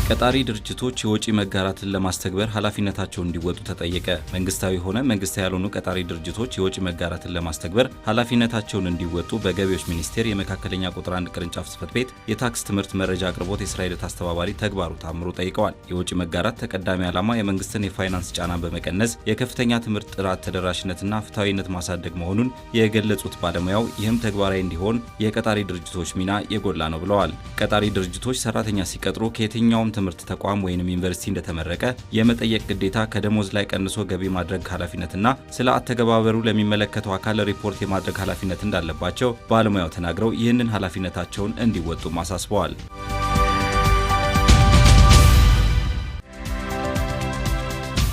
ቀጣሪ ድርጅቶች የወጪ መጋራትን ለማስተግበር ኃላፊነታቸውን እንዲወጡ ተጠየቀ። መንግስታዊ ሆነ መንግስታዊ ያልሆኑ ቀጣሪ ድርጅቶች የወጪ መጋራትን ለማስተግበር ኃላፊነታቸውን እንዲወጡ በገቢዎች ሚኒስቴር የመካከለኛ ቁጥር 1 ቅርንጫፍ ጽሕፈት ቤት የታክስ ትምህርት መረጃ አቅርቦት የስራ ሂደት አስተባባሪ ተግባሩ ታምሩ ጠይቀዋል። የወጪ መጋራት ተቀዳሚ ዓላማ የመንግስትን የፋይናንስ ጫናን በመቀነስ የከፍተኛ ትምህርት ጥራት ተደራሽነትና ፍትሐዊነት ማሳደግ መሆኑን የገለጹት ባለሙያው ይህም ተግባራዊ እንዲሆን የቀጣሪ ድርጅቶች ሚና የጎላ ነው ብለዋል። ቀጣሪ ድርጅቶች ሰራተኛ ሲቀጥሩ ከየትኛውም ትምህርት ተቋም ወይንም ዩኒቨርሲቲ እንደተመረቀ የመጠየቅ ግዴታ ከደሞዝ ላይ ቀንሶ ገቢ ማድረግ ኃላፊነትና ስለ አተገባበሩ ለሚመለከተው አካል ሪፖርት የማድረግ ኃላፊነት እንዳለባቸው ባለሙያው ተናግረው ይህንን ኃላፊነታቸውን እንዲወጡም አሳስበዋል።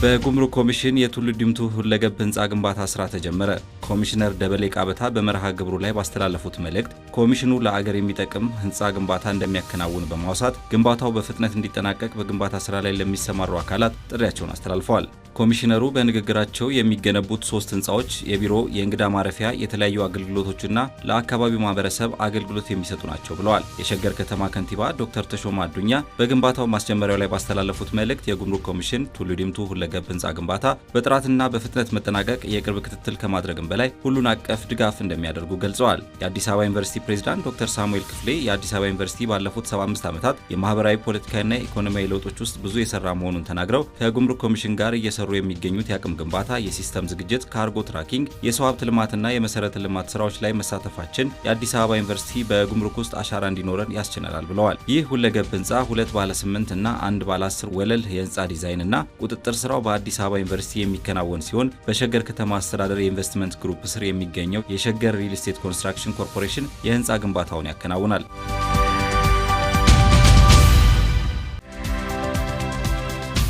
በጉምሩክ ኮሚሽን የቱሉ ዲምቱ ሁለገብ ህንፃ ግንባታ ስራ ተጀመረ። ኮሚሽነር ደበሌ ቃበታ በመርሃ ግብሩ ላይ ባስተላለፉት መልእክት ኮሚሽኑ ለአገር የሚጠቅም ህንፃ ግንባታ እንደሚያከናውን በማውሳት ግንባታው በፍጥነት እንዲጠናቀቅ በግንባታ ስራ ላይ ለሚሰማሩ አካላት ጥሪያቸውን አስተላልፈዋል። ኮሚሽነሩ በንግግራቸው የሚገነቡት 3 ህንፃዎች የቢሮ፣ የእንግዳ ማረፊያ፣ የተለያዩ አገልግሎቶችና ለአካባቢው ማህበረሰብ አገልግሎት የሚሰጡ ናቸው ብለዋል። የሸገር ከተማ ከንቲባ ዶክተር ተሾማ አዱኛ በግንባታው ማስጀመሪያው ላይ ባስተላለፉት መልእክት የጉምሩክ ኮሚሽን ቱሉ ዲምቱ ሁለገብ ህንፃ ግንባታ በጥራትና በፍጥነት መጠናቀቅ የቅርብ ክትትል ከማድረግም በላይ ሁሉን አቀፍ ድጋፍ እንደሚያደርጉ ገልጸዋል። የአዲስ አበባ ዩኒቨርሲቲ ፕሬዝዳንት ዶክተር ሳሙኤል ክፍሌ የአዲስ አበባ ዩኒቨርሲቲ ባለፉት 75 ዓመታት የማህበራዊ ፖለቲካዊና ኢኮኖሚያዊ ለውጦች ውስጥ ብዙ የሰራ መሆኑን ተናግረው ከጉምሩክ ኮሚሽን ጋር እየሰሩ የሚገኙት የአቅም ግንባታ፣ የሲስተም ዝግጅት፣ ካርጎ ትራኪንግ፣ የሰው ሀብት ልማትና የመሰረተ ልማት ስራዎች ላይ መሳተፋችን የአዲስ አበባ ዩኒቨርሲቲ በጉምሩክ ውስጥ አሻራ እንዲኖረን ያስችላል ብለዋል። ይህ ሁለገብ ህንፃ 2 ባለ 8 እና 1 ባለ 10 ወለል የህንፃ ዲዛይን እና ቁጥጥር ስራው በአዲስ አበባ ዩኒቨርሲቲ የሚከናወን ሲሆን በሸገር ከተማ አስተዳደር የኢንቨስትመንት ግሩፕ ስር የሚገኘው የሸገር ሪል ስቴት ኮንስትራክሽን ኮርፖሬሽን የህንፃ ግንባታውን ያከናውናል።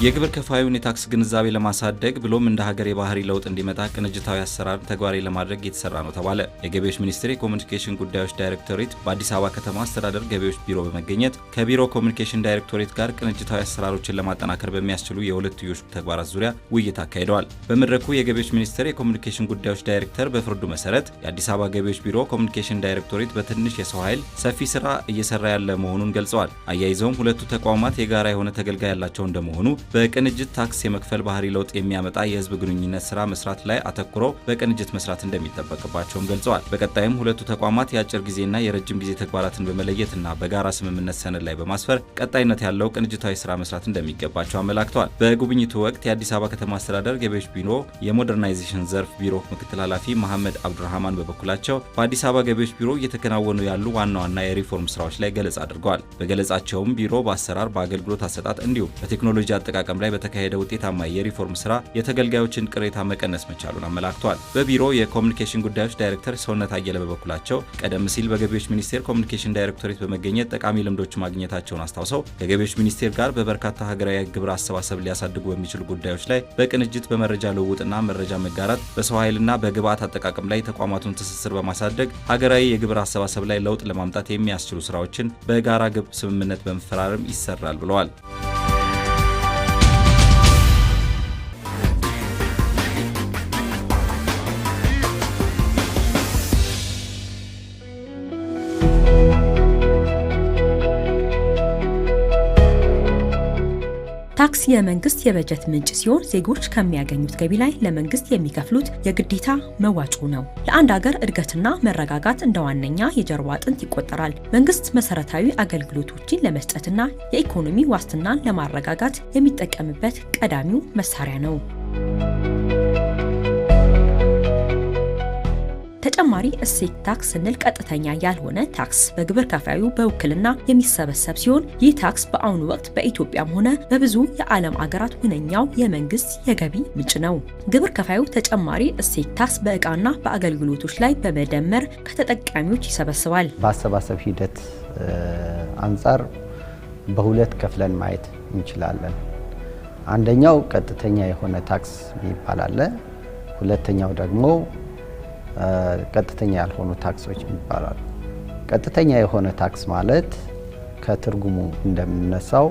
የግብር ከፋዩን የታክስ ግንዛቤ ለማሳደግ ብሎም እንደ ሀገር የባህሪ ለውጥ እንዲመጣ ቅንጅታዊ አሰራር ተግባራዊ ለማድረግ እየተሰራ ነው ተባለ። የገቢዎች ሚኒስቴር የኮሚኒኬሽን ጉዳዮች ዳይሬክቶሬት በአዲስ አበባ ከተማ አስተዳደር ገቢዎች ቢሮ በመገኘት ከቢሮ ኮሚኒኬሽን ዳይሬክቶሬት ጋር ቅንጅታዊ አሰራሮችን ለማጠናከር በሚያስችሉ የሁለትዮሽ ተግባራት ዙሪያ ውይይት አካሂደዋል። በመድረኩ የገቢዎች ሚኒስቴር የኮሚኒኬሽን ጉዳዮች ዳይሬክተር በፍርዱ መሰረት የአዲስ አበባ ገቢዎች ቢሮ ኮሚኒኬሽን ዳይሬክቶሬት በትንሽ የሰው ኃይል ሰፊ ስራ እየሰራ ያለ መሆኑን ገልጸዋል። አያይዘውም ሁለቱ ተቋማት የጋራ የሆነ ተገልጋይ ያላቸው እንደመሆኑ በቅንጅት ታክስ የመክፈል ባህሪ ለውጥ የሚያመጣ የህዝብ ግንኙነት ስራ መስራት ላይ አተኩረው በቅንጅት መስራት እንደሚጠበቅባቸውም ገልጸዋል። በቀጣይም ሁለቱ ተቋማት የአጭር ጊዜና የረጅም ጊዜ ተግባራትን በመለየትና በጋራ ስምምነት ሰነድ ላይ በማስፈር ቀጣይነት ያለው ቅንጅታዊ ስራ መስራት እንደሚገባቸው አመላክተዋል። በጉብኝቱ ወቅት የአዲስ አበባ ከተማ አስተዳደር ገቢዎች ቢሮ የሞደርናይዜሽን ዘርፍ ቢሮ ምክትል ኃላፊ መሐመድ አብዱራህማን በበኩላቸው በአዲስ አበባ ገቢዎች ቢሮ እየተከናወኑ ያሉ ዋና ዋና የሪፎርም ስራዎች ላይ ገለጻ አድርገዋል። በገለጻቸውም ቢሮ በአሰራር፣ በአገልግሎት አሰጣጥ እንዲሁም በቴክኖሎጂ አጠቃቀም ላይ በተካሄደ ውጤታማ የሪፎርም ስራ የተገልጋዮችን ቅሬታ መቀነስ መቻሉን አመላክተዋል። በቢሮ የኮሚኒኬሽን ጉዳዮች ዳይሬክተር ሰውነት አየለ በበኩላቸው ቀደም ሲል በገቢዎች ሚኒስቴር ኮሚኒኬሽን ዳይሬክቶሬት በመገኘት ጠቃሚ ልምዶች ማግኘታቸውን አስታውሰው ከገቢዎች ሚኒስቴር ጋር በበርካታ ሀገራዊ ግብር አሰባሰብ ሊያሳድጉ በሚችሉ ጉዳዮች ላይ በቅንጅት በመረጃ ልውውጥና መረጃ መጋራት፣ በሰው ኃይልና በግብዓት አጠቃቀም ላይ ተቋማቱን ትስስር በማሳደግ ሀገራዊ የግብር አሰባሰብ ላይ ለውጥ ለማምጣት የሚያስችሉ ስራዎችን በጋራ ግብ ስምምነት በመፈራረም ይሰራል ብለዋል። ታክስ የመንግስት የበጀት ምንጭ ሲሆን ዜጎች ከሚያገኙት ገቢ ላይ ለመንግስት የሚከፍሉት የግዴታ መዋጮ ነው። ለአንድ ሀገር እድገትና መረጋጋት እንደ ዋነኛ የጀርባ አጥንት ይቆጠራል። መንግስት መሰረታዊ አገልግሎቶችን ለመስጠትና የኢኮኖሚ ዋስትናን ለማረጋጋት የሚጠቀምበት ቀዳሚው መሳሪያ ነው። ተጨማሪ እሴት ታክስ ስንል ቀጥተኛ ያልሆነ ታክስ በግብር ከፋዩ በውክልና የሚሰበሰብ ሲሆን ይህ ታክስ በአሁኑ ወቅት በኢትዮጵያም ሆነ በብዙ የዓለም አገራት ሁነኛው የመንግስት የገቢ ምንጭ ነው። ግብር ከፋዩ ተጨማሪ እሴት ታክስ በእቃና በአገልግሎቶች ላይ በመደመር ከተጠቃሚዎች ይሰበስባል። በአሰባሰብ ሂደት አንጻር በሁለት ከፍለን ማየት እንችላለን። አንደኛው ቀጥተኛ የሆነ ታክስ ይባላል። ሁለተኛው ደግሞ ቀጥተኛ ያልሆኑ ታክሶች ይባላሉ። ቀጥተኛ የሆነ ታክስ ማለት ከትርጉሙ እንደምንነሳው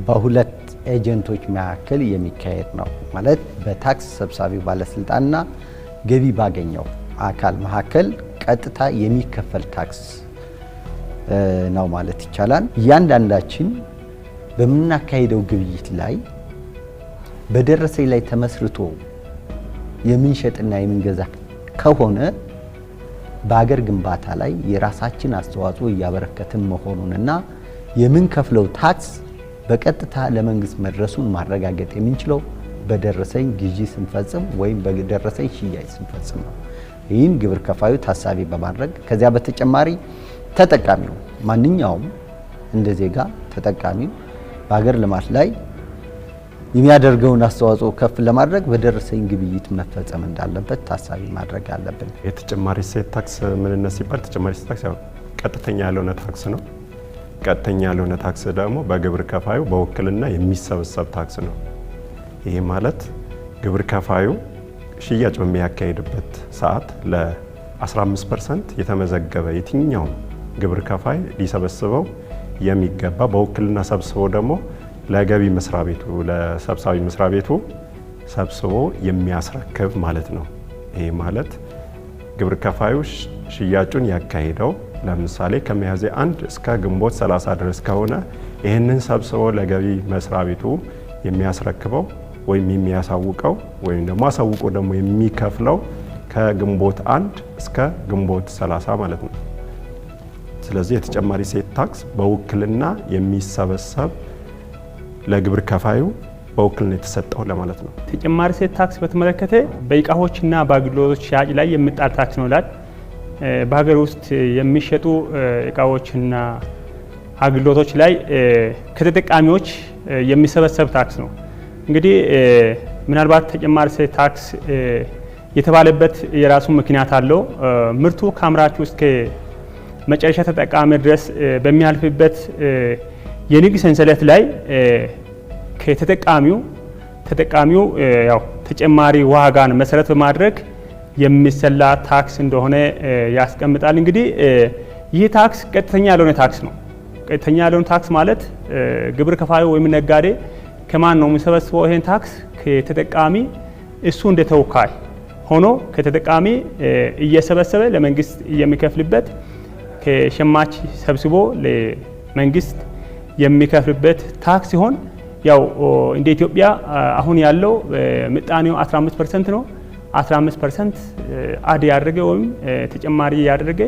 በሁለት ኤጀንቶች መካከል የሚካሄድ ነው። ማለት በታክስ ሰብሳቢው ባለስልጣንና ገቢ ባገኘው አካል መካከል ቀጥታ የሚከፈል ታክስ ነው ማለት ይቻላል። እያንዳንዳችን በምናካሄደው ግብይት ላይ በደረሰኝ ላይ ተመስርቶ የምንሸጥና የምንገዛ ከሆነ በአገር ግንባታ ላይ የራሳችን አስተዋጽኦ እያበረከትን መሆኑንና የምንከፍለው ታክስ በቀጥታ ለመንግስት መድረሱን ማረጋገጥ የምንችለው በደረሰኝ ግዢ ስንፈጽም ወይም በደረሰኝ ሽያጭ ስንፈጽም ነው። ይህን ግብር ከፋዩ ታሳቢ በማድረግ ከዚያ በተጨማሪ ተጠቃሚው ማንኛውም እንደ ዜጋ ተጠቃሚው በአገር ልማት ላይ የሚያደርገውን አስተዋጽኦ ከፍ ለማድረግ በደረሰኝ ግብይት መፈጸም እንዳለበት ታሳቢ ማድረግ አለብን። የተጨማሪ እሴት ታክስ ምንነት ሲባል ተጨማሪ እሴት ታክስ ያው ቀጥተኛ ያልሆነ ታክስ ነው። ቀጥተኛ ያልሆነ ታክስ ደግሞ በግብር ከፋዩ በውክልና የሚሰበሰብ ታክስ ነው። ይሄ ማለት ግብር ከፋዩ ሽያጭ በሚያካሄድበት ሰዓት ለ15% የተመዘገበ የትኛውም ግብር ከፋይ ሊሰበስበው የሚገባ በውክልና ሰብስቦ ደግሞ ለገቢ መስሪያ ቤቱ ለሰብሳቢ መስሪያ ቤቱ ሰብስቦ የሚያስረክብ ማለት ነው። ይሄ ማለት ግብር ከፋዩ ሽያጩን ያካሄደው ለምሳሌ ከሚያዝያ 1 እስከ ግንቦት 30 ድረስ ከሆነ ይህንን ሰብስቦ ለገቢ መስሪያ ቤቱ የሚያስረክበው ወይም የሚያሳውቀው ወይም ደግሞ አሳውቆ ደግሞ የሚከፍለው ከግንቦት 1 እስከ ግንቦት 30 ማለት ነው። ስለዚህ የተጨማሪ እሴት ታክስ በውክልና የሚሰበሰብ ለግብር ከፋዩ በውክልና የተሰጠው ለማለት ነው። ተጨማሪ እሴት ታክስ በተመለከተ በእቃዎችና በአገልግሎቶች ሽያጭ ላይ የሚጣል ታክስ ነው ይላል። በሀገር ውስጥ የሚሸጡ እቃዎችና አገልግሎቶች ላይ ከተጠቃሚዎች የሚሰበሰብ ታክስ ነው። እንግዲህ ምናልባት ተጨማሪ እሴት ታክስ የተባለበት የራሱ ምክንያት አለው። ምርቱ ከአምራቹ እስከ መጨረሻ ተጠቃሚ ድረስ በሚያልፍበት የንግድ ሰንሰለት ላይ ተጠቃሚው ያው ተጨማሪ ዋጋን መሰረት በማድረግ የሚሰላ ታክስ እንደሆነ ያስቀምጣል። እንግዲህ ይህ ታክስ ቀጥተኛ ያልሆነ ታክስ ነው። ቀጥተኛ ያልሆነ ታክስ ማለት ግብር ከፋዩ ወይም ነጋዴ ከማን ነው የሚሰበስበው? ይሄን ታክስ ከተጠቃሚ እሱ እንደ ተወካይ ሆኖ ከተጠቃሚ እየሰበሰበ ለመንግስት የሚከፍልበት ከሸማች ሰብስቦ ለመንግስት የሚከፍልበት ታክስ ሲሆን ያው እንደ ኢትዮጵያ አሁን ያለው ምጣኔው 15% ነው። 15% አድ ያደረገ ወይም ተጨማሪ ያደረገ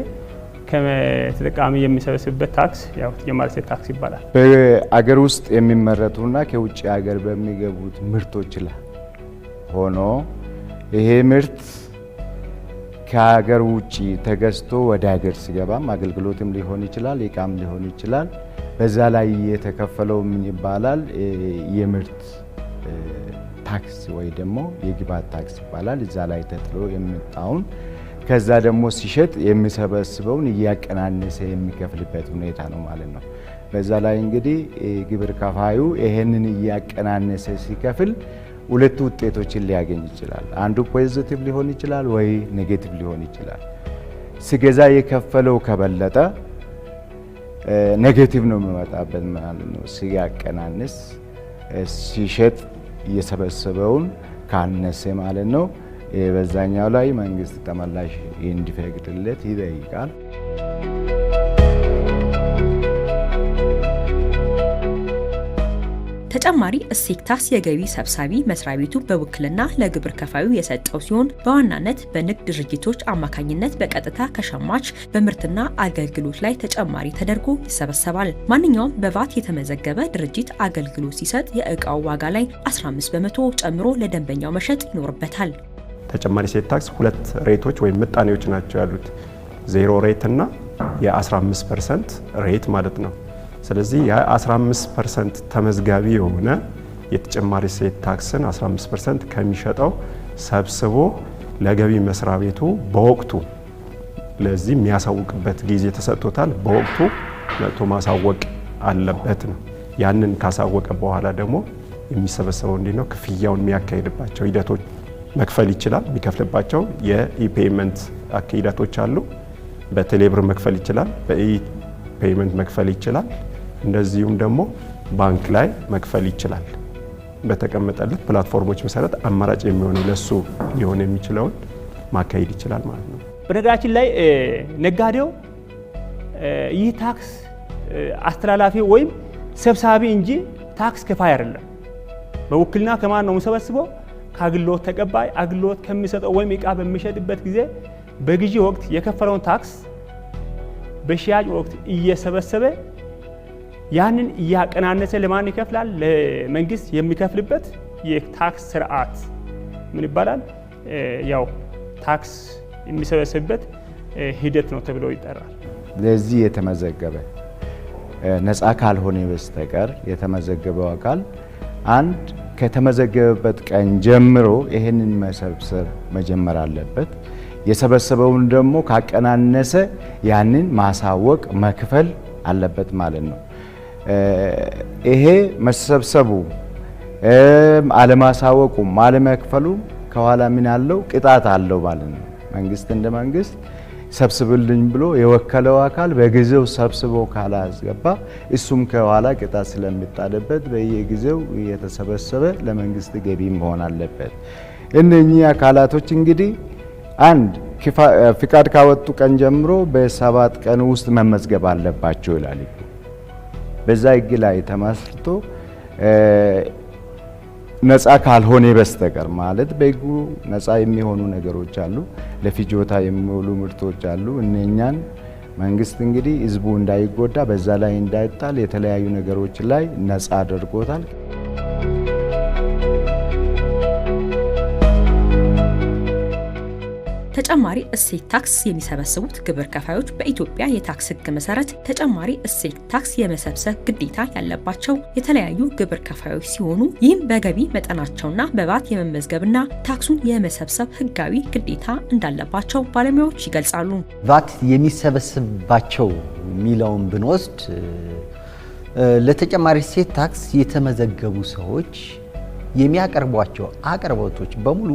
ከተጠቃሚ የሚሰበስብበት ታክስ ያው ተጨማሪ እሴት ታክስ ይባላል። በአገር ውስጥ የሚመረቱና ከውጭ ሀገር በሚገቡት ምርቶች ላይ ሆኖ ይሄ ምርት ከሀገር ውጭ ተገዝቶ ወደ ሀገር ሲገባም አገልግሎትም ሊሆን ይችላል፣ እቃም ሊሆን ይችላል። በዛ ላይ የተከፈለው ምን ይባላል? የምርት ታክስ ወይ ደግሞ የግብዓት ታክስ ይባላል። እዛ ላይ ተጥሎ የሚጣውን ከዛ ደግሞ ሲሸጥ የሚሰበስበውን እያቀናነሰ የሚከፍልበት ሁኔታ ነው ማለት ነው። በዛ ላይ እንግዲህ ግብር ከፋዩ ይሄንን እያቀናነሰ ሲከፍል ሁለት ውጤቶችን ሊያገኝ ይችላል። አንዱ ፖዚቲቭ ሊሆን ይችላል ወይ ኔጌቲቭ ሊሆን ይችላል። ሲገዛ የከፈለው ከበለጠ ኔጌቲቭ ነው የሚመጣበት ማለት ነው። ሲያቀናንስ ሲሸጥ እየሰበሰበውን ካነሰ ማለት ነው። በዛኛው ላይ መንግስት ተመላሽ እንዲፈቅድለት ይጠይቃል። ተጨማሪ እሴት ታክስ የገቢ ሰብሳቢ መስሪያ ቤቱ በውክልና ለግብር ከፋዩ የሰጠው ሲሆን በዋናነት በንግድ ድርጅቶች አማካኝነት በቀጥታ ከሸማች በምርትና አገልግሎት ላይ ተጨማሪ ተደርጎ ይሰበሰባል። ማንኛውም በቫት የተመዘገበ ድርጅት አገልግሎት ሲሰጥ የእቃው ዋጋ ላይ 15% ጨምሮ ለደንበኛው መሸጥ ይኖርበታል። ተጨማሪ እሴት ታክስ ሁለት ሬቶች ወይም ምጣኔዎች ናቸው ያሉት፣ 0 ሬት እና የ15% ሬት ማለት ነው። ስለዚህ የ15% ተመዝጋቢ የሆነ የተጨማሪ እሴት ታክስን 15% ከሚሸጠው ሰብስቦ ለገቢ መስሪያ ቤቱ በወቅቱ ለዚህ የሚያሳውቅበት ጊዜ ተሰጥቶታል። በወቅቱ መጥቶ ማሳወቅ አለበት ነው። ያንን ካሳወቀ በኋላ ደግሞ የሚሰበሰበው እንዲህ ነው። ክፍያውን የሚያካሂድባቸው ሂደቶች መክፈል ይችላል። የሚከፍልባቸው የኢፔይመንት ሂደቶች አሉ። በቴሌብር መክፈል ይችላል። በኢፔይመንት መክፈል ይችላል። እንደዚሁም ደግሞ ባንክ ላይ መክፈል ይችላል። በተቀመጠለት ፕላትፎርሞች መሰረት አማራጭ የሚሆን ለሱ ሊሆን የሚችለውን ማካሄድ ይችላል ማለት ነው። በነገራችን ላይ ነጋዴው ይህ ታክስ አስተላላፊ ወይም ሰብሳቢ እንጂ ታክስ ከፋይ አይደለም። በውክልና ከማን ነው የሚሰበስበው? ከአገልግሎት ተቀባይ አገልግሎት ከሚሰጠው ወይም ዕቃ በሚሸጥበት ጊዜ በግዢ ወቅት የከፈለውን ታክስ በሽያጭ ወቅት እየሰበሰበ ያንን እያቀናነሰ ለማን ይከፍላል? ለመንግስት የሚከፍልበት የታክስ ስርዓት ምን ይባላል? ያው ታክስ የሚሰበሰብበት ሂደት ነው ተብሎ ይጠራል። ለዚህ የተመዘገበ ነፃ ካልሆነ በስተቀር የተመዘገበው አካል አንድ ከተመዘገበበት ቀን ጀምሮ ይህንን መሰብሰብ መጀመር አለበት። የሰበሰበውን ደግሞ ካቀናነሰ ያንን ማሳወቅ መክፈል አለበት ማለት ነው። ይሄ መሰብሰቡ አለማሳወቁም አለመክፈሉ ከኋላ ምን አለው? ቅጣት አለው ማለት ነው። መንግስት እንደ መንግስት ሰብስብልኝ ብሎ የወከለው አካል በጊዜው ሰብስቦ ካላስገባ እሱም ከኋላ ቅጣት ስለሚጣልበት በየጊዜው የተሰበሰበ ለመንግስት ገቢ መሆን አለበት። እነኚህ አካላቶች እንግዲህ አንድ ፍቃድ ካወጡ ቀን ጀምሮ በ7 ቀን ውስጥ መመዝገብ አለባቸው ይላል። በዛ ህግ ላይ ተመስርቶ ነፃ ካልሆነ በስተቀር ማለት በህጉ ነፃ የሚሆኑ ነገሮች አሉ፣ ለፍጆታ የሚውሉ ምርቶች አሉ። እነኛን መንግስት እንግዲህ ህዝቡ እንዳይጎዳ በዛ ላይ እንዳይጣል የተለያዩ ነገሮች ላይ ነፃ አድርጎታል። ተጨማሪ እሴት ታክስ የሚሰበስቡት ግብር ከፋዮች በኢትዮጵያ የታክስ ህግ መሰረት ተጨማሪ እሴት ታክስ የመሰብሰብ ግዴታ ያለባቸው የተለያዩ ግብር ከፋዮች ሲሆኑ ይህም በገቢ መጠናቸውና በቫት የመመዝገብና ታክሱን የመሰብሰብ ህጋዊ ግዴታ እንዳለባቸው ባለሙያዎች ይገልጻሉ። ቫት የሚሰበስብባቸው የሚለውን ብንወስድ ለተጨማሪ እሴት ታክስ የተመዘገቡ ሰዎች የሚያቀርቧቸው አቅርቦቶች በሙሉ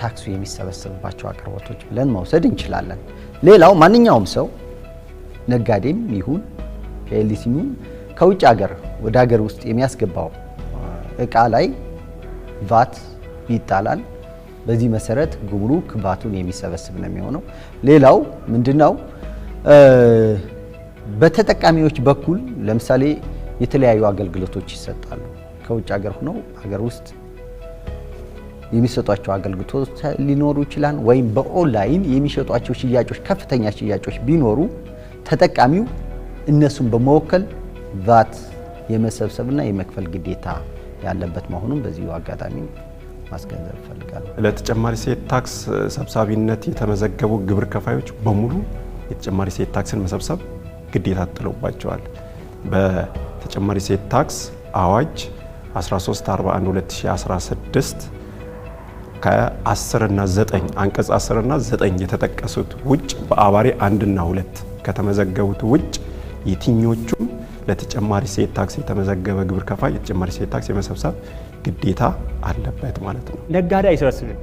ታክሱ የሚሰበሰብባቸው አቅርቦቶች ብለን መውሰድ እንችላለን። ሌላው ማንኛውም ሰው ነጋዴም ይሁን ፒኤልሲም ይሁን ከውጭ ሀገር ወደ ሀገር ውስጥ የሚያስገባው እቃ ላይ ቫት ይጣላል። በዚህ መሰረት ጉምሩክ ቫቱን የሚሰበስብ ነው የሚሆነው። ሌላው ምንድነው? በተጠቃሚዎች በኩል ለምሳሌ የተለያዩ አገልግሎቶች ይሰጣሉ። ከውጭ ሀገር ሆነው ሀገር ውስጥ የሚሰጧቸው አገልግሎቶች ሊኖሩ ይችላል። ወይም በኦንላይን የሚሸጧቸው ሽያጮች ከፍተኛ ሽያጮች ቢኖሩ ተጠቃሚው እነሱን በመወከል ቫት የመሰብሰብና የመክፈል ግዴታ ያለበት መሆኑን በዚሁ አጋጣሚ ማስገንዘብ እፈልጋለሁ። ለተጨማሪ እሴት ታክስ ሰብሳቢነት የተመዘገቡ ግብር ከፋዮች በሙሉ የተጨማሪ እሴት ታክስን መሰብሰብ ግዴታ ተጥሎባቸዋል። በተጨማሪ እሴት ታክስ አዋጅ 1341/2016 ከ10 እና 9 አንቀጽ 10 እና 9 የተጠቀሱት ውጭ በአባሪ 1 እና 2 ከተመዘገቡት ውጭ የትኞቹም ለተጨማሪ እሴት ታክስ የተመዘገበ ግብር ከፋይ የተጨማሪ እሴት ታክስ የመሰብሰብ ግዴታ አለበት ማለት ነው። ነጋዴ አይሰበስብም።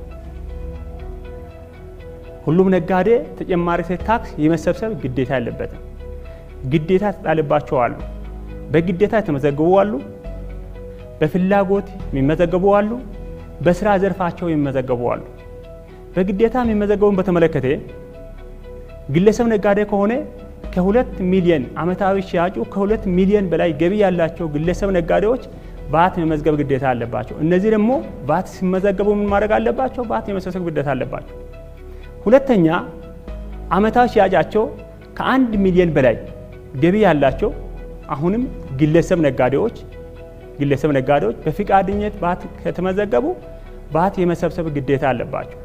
ሁሉም ነጋዴ ተጨማሪ እሴት ታክስ የመሰብሰብ ግዴታ ያለበትም። ግዴታ ተጣለባቸው አሉ። በግዴታ የተመዘገቡ አሉ፣ በፍላጎት የሚመዘገቡ አሉ፣ በስራ ዘርፋቸው የሚመዘገቡ አሉ። በግዴታ የሚመዘገቡን በተመለከተ ግለሰብ ነጋዴ ከሆነ ከ2 ሚሊዮን ዓመታዊ ሽያጩ ከ2 ሚሊዮን በላይ ገቢ ያላቸው ግለሰብ ነጋዴዎች ቫት የመመዝገብ ግዴታ አለባቸው። እነዚህ ደግሞ ቫት ሲመዘገቡ ምን ማድረግ አለባቸው? ቫት የመሰብሰብ ግዴታ አለባቸው። ሁለተኛ ዓመታዊ ሽያጫቸው ከ1 ሚሊዮን በላይ ገቢ ያላቸው አሁንም ግለሰብ ነጋዴዎች በፍቃደኝነት ቫት ከተመዘገቡ ቫት የመሰብሰብ ግዴታ አለባቸው።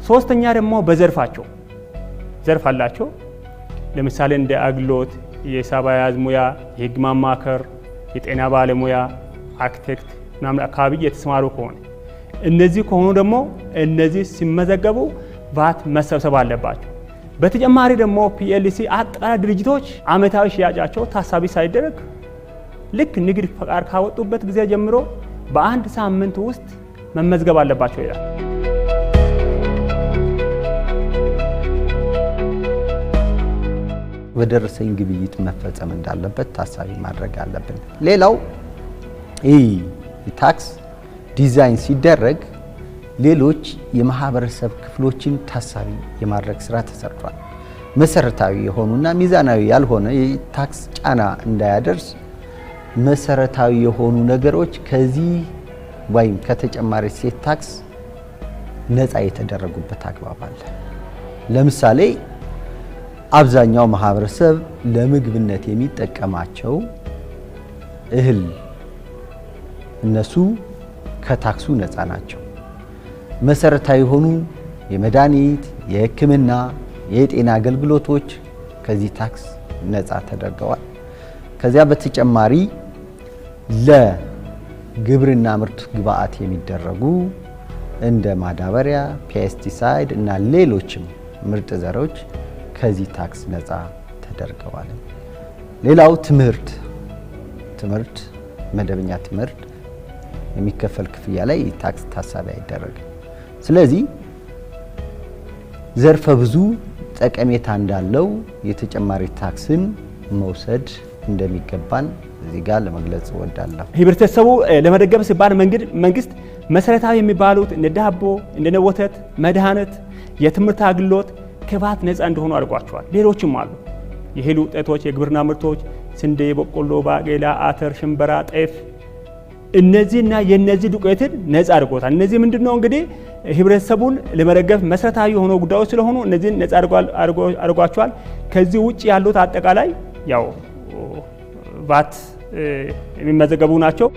ሶስተኛ ደግሞ በዘርፋቸው ዘርፍ አላቸው። ለምሳሌ እንደ አግሎት፣ የሂሳብ አያያዝ ሙያ፣ የህግ ማማከር፣ የጤና ባለሙያ፣ አርክቴክት ምናምን አካባቢ የተሰማሩ ከሆነ እነዚህ ከሆኑ ደግሞ እነዚህ ሲመዘገቡ ቫት መሰብሰብ አለባቸው። በተጨማሪ ደግሞ ፒኤልሲ አጠቃላይ ድርጅቶች ዓመታዊ ሽያጫቸው ታሳቢ ሳይደረግ ልክ ንግድ ፈቃድ ካወጡበት ጊዜ ጀምሮ በአንድ ሳምንት ውስጥ መመዝገብ አለባቸው ይላል። በደረሰኝ ግብይት መፈጸም እንዳለበት ታሳቢ ማድረግ አለብን። ሌላው ይህ ታክስ ዲዛይን ሲደረግ ሌሎች የማህበረሰብ ክፍሎችን ታሳቢ የማድረግ ስራ ተሰርቷል። መሰረታዊ የሆኑና ሚዛናዊ ያልሆነ የታክስ ጫና እንዳያደርስ መሰረታዊ የሆኑ ነገሮች ከዚህ ወይም ከተጨማሪ እሴት ታክስ ነፃ የተደረጉበት አግባብ አለ። ለምሳሌ አብዛኛው ማህበረሰብ ለምግብነት የሚጠቀማቸው እህል እነሱ ከታክሱ ነፃ ናቸው። መሰረታዊ የሆኑ የመድኃኒት፣ የሕክምና፣ የጤና አገልግሎቶች ከዚህ ታክስ ነፃ ተደርገዋል። ከዚያ በተጨማሪ ለግብርና ምርት ግብዓት የሚደረጉ እንደ ማዳበሪያ፣ ፔስቲሳይድ እና ሌሎችም ምርጥ ዘሮች ከዚህ ታክስ ነፃ ተደርገዋል። ሌላው ትምህርት መደበኛ ትምህርት የሚከፈል ክፍያ ላይ ታክስ ታሳቢ አይደረግም። ስለዚህ ዘርፈ ብዙ ጠቀሜታ እንዳለው የተጨማሪ ታክስን መውሰድ እንደሚገባን እዚህ ጋር ለመግለጽ እወዳለሁ። ህብረተሰቡ ለመደገፍ ሲባል መንግስት መሰረታዊ የሚባሉት እንደ ዳቦ፣ እንደ ወተት፣ መድኃኒት፣ የትምህርት አገልግሎት ከቫት ነፃ እንደሆኑ አድርጓቸዋል። ሌሎችም አሉ። የእህል ውጤቶች፣ የግብርና ምርቶች ስንዴ፣ በቆሎ፣ ባቄላ፣ አተር፣ ሽምብራ፣ ጤፍ እነዚህና የነዚህ ዱቄትን ነፃ አድርጎታል። እነዚህ ምንድነው እንግዲህ ህብረተሰቡን ለመደገፍ መሰረታዊ የሆኑ ጉዳዮች ስለሆኑ እነዚህን ነፃ አድርጓቸዋል። ከዚህ ውጭ ያሉት አጠቃላይ ያው ቫት የሚመዘገቡ ናቸው።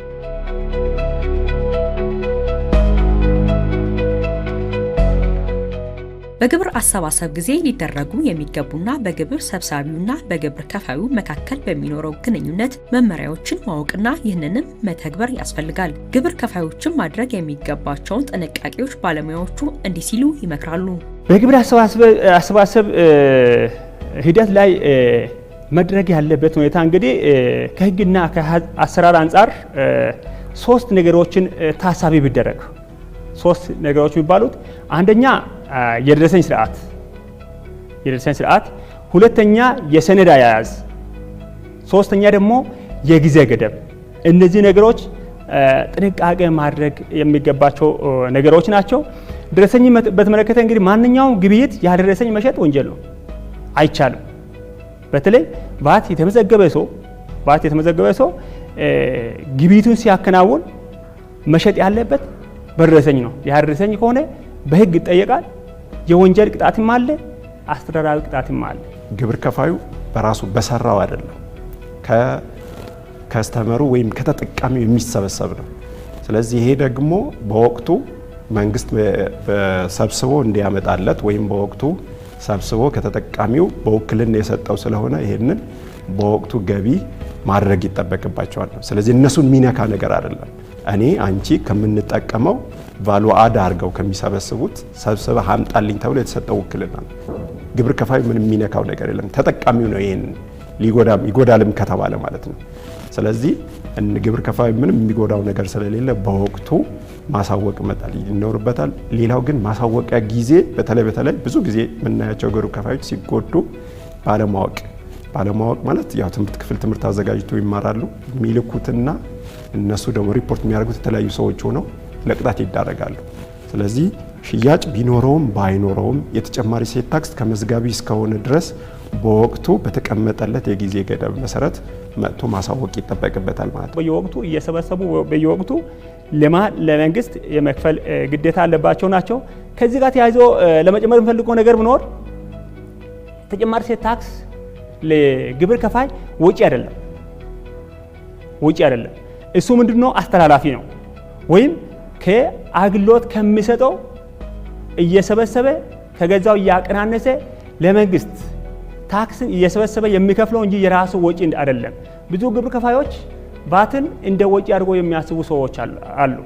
በግብር አሰባሰብ ጊዜ ሊደረጉ የሚገቡና በግብር ሰብሳቢውና በግብር ከፋዩ መካከል በሚኖረው ግንኙነት መመሪያዎችን ማወቅና ይህንንም መተግበር ያስፈልጋል። ግብር ከፋዮችን ማድረግ የሚገባቸውን ጥንቃቄዎች ባለሙያዎቹ እንዲህ ሲሉ ይመክራሉ። በግብር አሰባሰብ ሂደት ላይ መድረግ ያለበት ሁኔታ እንግዲህ ከህግና ከአሰራር አንጻር ሶስት ነገሮችን ታሳቢ ቢደረግ። ሶስት ነገሮች የሚባሉት አንደኛ የደረሰኝ ስርዓት፣ ሁለተኛ የሰነድ አያያዝ፣ ሶስተኛ ደግሞ የጊዜ ገደብ። እነዚህ ነገሮች ጥንቃቄ ማድረግ የሚገባቸው ነገሮች ናቸው። ደረሰኝ በተመለከተ እንግዲህ ማንኛውም ግብይት ያደረሰኝ መሸጥ ወንጀል ነው፣ አይቻልም። በተለይ ቫት የተመዘገበ ሰው ግብይቱን ሲያከናውን መሸጥ ያለበት በደረሰኝ ነው። ያደረሰኝ ከሆነ በህግ ይጠየቃል። የወንጀል ቅጣትም አለ፣ አስተዳደራዊ ቅጣትም አለ። ግብር ከፋዩ በራሱ በሰራው አይደለም፣ ከከስተመሩ ወይም ከተጠቃሚው የሚሰበሰብ ነው። ስለዚህ ይሄ ደግሞ በወቅቱ መንግስት ሰብስቦ እንዲያመጣለት ወይም በወቅቱ ሰብስቦ ከተጠቃሚው በውክልና የሰጠው ስለሆነ ይሄንን በወቅቱ ገቢ ማድረግ ይጠበቅባቸዋል። ስለዚህ እነሱን የሚነካ ነገር አይደለም። እኔ አንቺ ከምንጠቀመው ቫሉ አድ አድርገው ከሚሰበስቡት ሰብስበህ አምጣልኝ ተብሎ የተሰጠው ውክልና ነው። ግብር ከፋዩ ምንም የሚነካው ነገር የለም። ተጠቃሚው ነው ይሄን ይጎዳልም ከተባለ ማለት ነው። ስለዚህ ግብር ከፋዩ ምንም የሚጎዳው ነገር ስለሌለ በወቅቱ ማሳወቅ መጣል ይኖርበታል። ሌላው ግን ማሳወቂያ ጊዜ በተለይ ብዙ ጊዜ የምናያቸው ግብር ከፋዮች ሲጎዱ ባለማወቅ ማለት ያው ትምህርት አዘጋጅቶ ይማራሉ። የሚልኩትና እነሱ ደግሞ ሪፖርት የሚያደርጉት የተለያዩ ሰዎች ሆነው ለቅጣት ይዳረጋሉ። ስለዚህ ሽያጭ ቢኖረውም ባይኖረውም የተጨማሪ እሴት ታክስ ከመዝጋቢ እስከሆነ ድረስ በወቅቱ በተቀመጠለት የጊዜ ገደብ መሰረት መጥቶ ማሳወቅ ይጠበቅበታል ማለት ነው። በየወቅቱ እየሰበሰቡ በየወቅቱ ለመንግስት የመክፈል ግዴታ አለባቸው ናቸው። ከዚህ ጋር ተያይዞ ለመጨመር የምፈልገው ነገር ቢኖር ተጨማሪ እሴት ታክስ ለግብር ከፋይ ወጪ አይደለም። እሱ ምንድነው? አስተላላፊ ነው። ወይም ከአገልግሎት ከሚሰጠው እየሰበሰበ ከገዛው እያቀናነሰ ለመንግስት ታክስን እየሰበሰበ የሚከፍለው እንጂ የራሱ ወጪ አይደለም። ብዙ ግብር ከፋዮች ቫትን እንደ ወጪ አድርጎ የሚያስቡ ሰዎች አሉ።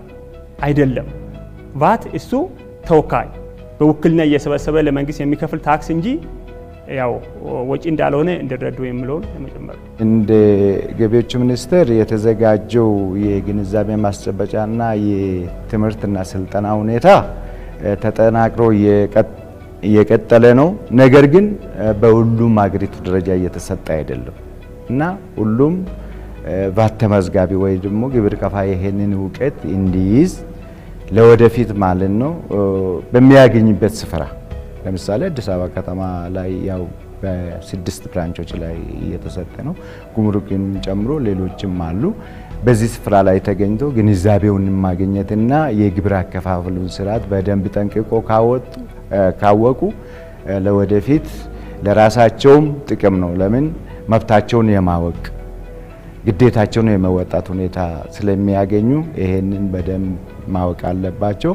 አይደለም። ቫት እሱ ተወካይ በውክልና እየሰበሰበ ለመንግስት የሚከፍል ታክስ እንጂ ያው ወጪ እንዳልሆነ እንዲረዱ የሚለውን ለመጨመር እንደ ገቢዎች ሚኒስቴር የተዘጋጀው የግንዛቤ ማስጨበጫና የትምህርትና ስልጠና ሁኔታ ተጠናክሮ እየቀጠለ ነው። ነገር ግን በሁሉም አገሪቱ ደረጃ እየተሰጠ አይደለም እና ሁሉም ቫት ተመዝጋቢ ወይ ደግሞ ግብር ከፋይ ይሄንን እውቀት እንዲይዝ ለወደፊት ማለት ነው በሚያገኝበት ስፍራ ለምሳሌ አዲስ አበባ ከተማ ላይ ያው በ6 ብራንቾች ላይ እየተሰጠ ነው። ጉምሩክን ጨምሮ ሌሎችም አሉ። በዚህ ስፍራ ላይ ተገኝቶ ግንዛቤውን ማግኘትና የግብር አከፋፈሉን ስርዓት በደንብ ጠንቅቆ ካወቁ ለወደፊት ለራሳቸውም ጥቅም ነው። ለምን መብታቸውን የማወቅ ግዴታቸውን የመወጣት ሁኔታ ስለሚያገኙ ይሄንን በደንብ ማወቅ አለባቸው።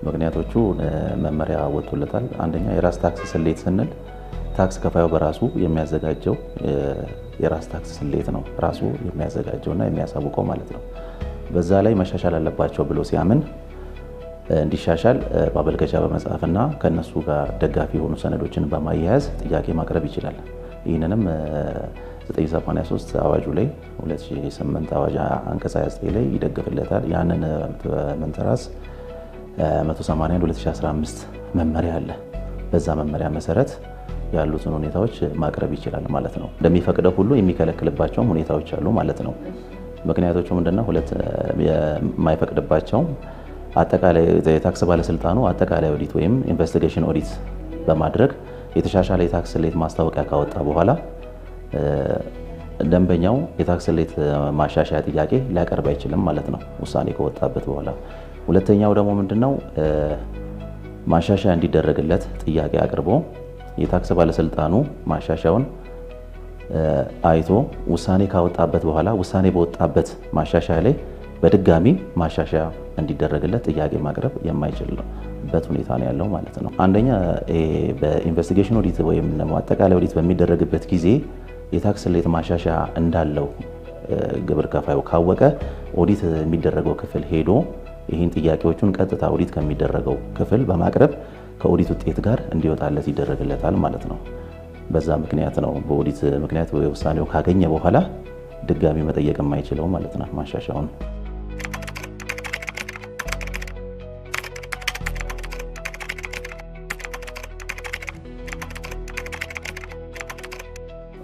ምክንያቶቹ መመሪያ ወጥቶለታል። አንደኛ የራስ ታክስ ስሌት ስንል ታክስ ከፋዩ በራሱ የሚያዘጋጀው የራስ ታክስ ስሌት ነው። ራሱ የሚያዘጋጀውና የሚያሳውቀው ማለት ነው። በዛ ላይ መሻሻል አለባቸው ብሎ ሲያምን እንዲሻሻል ማመልከቻ በመጻፍና ከነሱ ጋር ደጋፊ የሆኑ ሰነዶችን በማያያዝ ጥያቄ ማቅረብ ይችላል። ይህንንም 983 አዋጁ ላይ 2008 አዋጅ አንቀጽ 29 ላይ ይደግፍለታል። ያንን መንተራስ 181 2015 መመሪያ አለ። በዛ መመሪያ መሰረት ያሉትን ሁኔታዎች ማቅረብ ይችላል ማለት ነው። እንደሚፈቅደው ሁሉ የሚከለክልባቸውም ሁኔታዎች አሉ ማለት ነው። ምክንያቶቹ ምንድነው? ሁለት የማይፈቅድባቸው አጠቃላይ የታክስ ባለስልጣኑ አጠቃላይ ኦዲት ወይም ኢንቨስቲጌሽን ኦዲት በማድረግ የተሻሻለ የታክስ ስሌት ማስታወቂያ ካወጣ በኋላ ደንበኛው የታክስ ስሌት ማሻሻያ ጥያቄ ሊያቀርብ አይችልም ማለት ነው፣ ውሳኔ ከወጣበት በኋላ። ሁለተኛው ደግሞ ምንድነው? ማሻሻያ እንዲደረግለት ጥያቄ አቅርቦ የታክስ ባለስልጣኑ ማሻሻያውን አይቶ ውሳኔ ካወጣበት በኋላ ውሳኔ በወጣበት ማሻሻያ ላይ በድጋሚ ማሻሻያ እንዲደረግለት ጥያቄ ማቅረብ የማይችልበት ሁኔታ ነው ያለው ማለት ነው። አንደኛ በኢንቨስቲጌሽን ኦዲት ወይም አጠቃላይ ኦዲት በሚደረግበት ጊዜ የታክስ ስሌት ማሻሻያ እንዳለው ግብር ከፋዩ ካወቀ ኦዲት የሚደረገው ክፍል ሄዶ ይህን ጥያቄዎቹን ቀጥታ ኦዲት ከሚደረገው ክፍል በማቅረብ ከኦዲት ውጤት ጋር እንዲወጣለት ይደረግለታል ማለት ነው። በዛ ምክንያት ነው በኦዲት ምክንያት ውሳኔው ካገኘ በኋላ ድጋሚ መጠየቅ የማይችለው ማለት ነው ማሻሻያውን።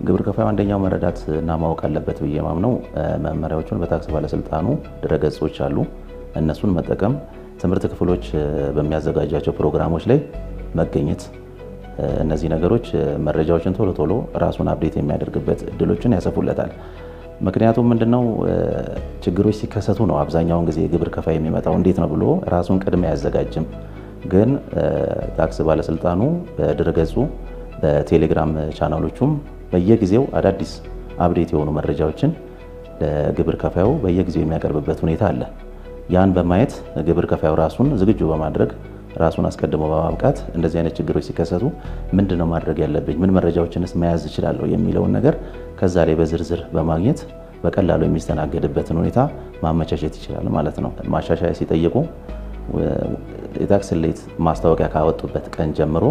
ግብር ከፋዩ አንደኛው መረዳት እና ማወቅ አለበት ብዬ ማምነው መመሪያዎቹን በታክስ ባለስልጣኑ ድረገጾች አሉ። እነሱን መጠቀም፣ ትምህርት ክፍሎች በሚያዘጋጃቸው ፕሮግራሞች ላይ መገኘት፣ እነዚህ ነገሮች መረጃዎችን ቶሎ ቶሎ ራሱን አፕዴት የሚያደርግበት እድሎችን ያሰፉለታል። ምክንያቱም ምንድነው ችግሮች ሲከሰቱ ነው አብዛኛውን ጊዜ ግብር ከፋይ የሚመጣው። እንዴት ነው ብሎ ራሱን ቅድሚያ አያዘጋጅም። ግን ታክስ ባለስልጣኑ በድረገጹ በቴሌግራም ቻናሎቹም በየጊዜው አዳዲስ አፕዴት የሆኑ መረጃዎችን ለግብር ከፋዩ በየጊዜው የሚያቀርብበት ሁኔታ አለ። ያን በማየት ግብር ከፋዩ ራሱን ዝግጁ በማድረግ ራሱን አስቀድሞ በማብቃት እንደዚህ አይነት ችግሮች ሲከሰቱ ምንድነው ማድረግ ያለብኝ፣ ምን መረጃዎችንስ መያዝ እችላለሁ የሚለውን ነገር ከዛ ላይ በዝርዝር በማግኘት በቀላሉ የሚስተናገድበትን ሁኔታ ማመቻቸት ይችላል ማለት ነው። ማሻሻያ ሲጠይቁ የታክስ ስሌት ማስታወቂያ ካወጡበት ቀን ጀምሮ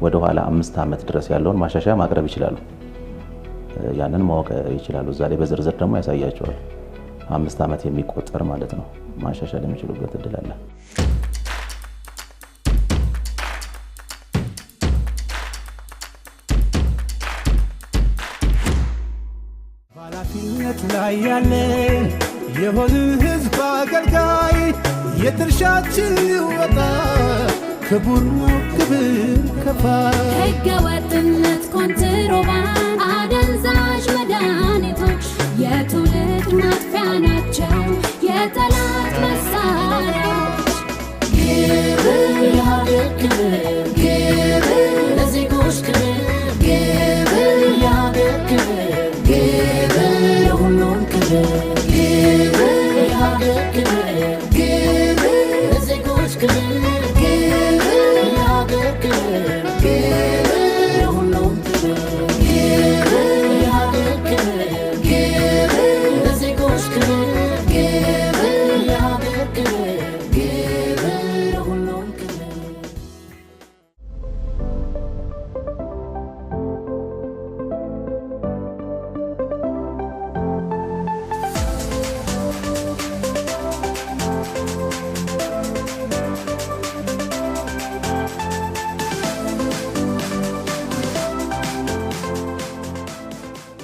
ወደ ኋላ 5 ዓመት ድረስ ያለውን ማሻሻያ ማቅረብ ይችላሉ። ያንን ማወቅ ይችላሉ። እዛ ላይ በዝርዝር ደግሞ ያሳያቸዋል። 5 ዓመት የሚቆጠር ማለት ነው ማሻሻል የሚችሉበት እድል አለ። ኃላፊነት ላይ ያለ የሆነ ህዝብ አገልጋይ የድርሻችን ይወጣ ክቡር ግብር ከፋይ። ሕገ ወጥነት፣ ኮንትሮባንድ፣ አደንዛዥ መድኃኒቶች የትውልድ ማጥፊያ ናቸው፣ የጠላት መሳሪያዎች። ግብር የሀገር ክብር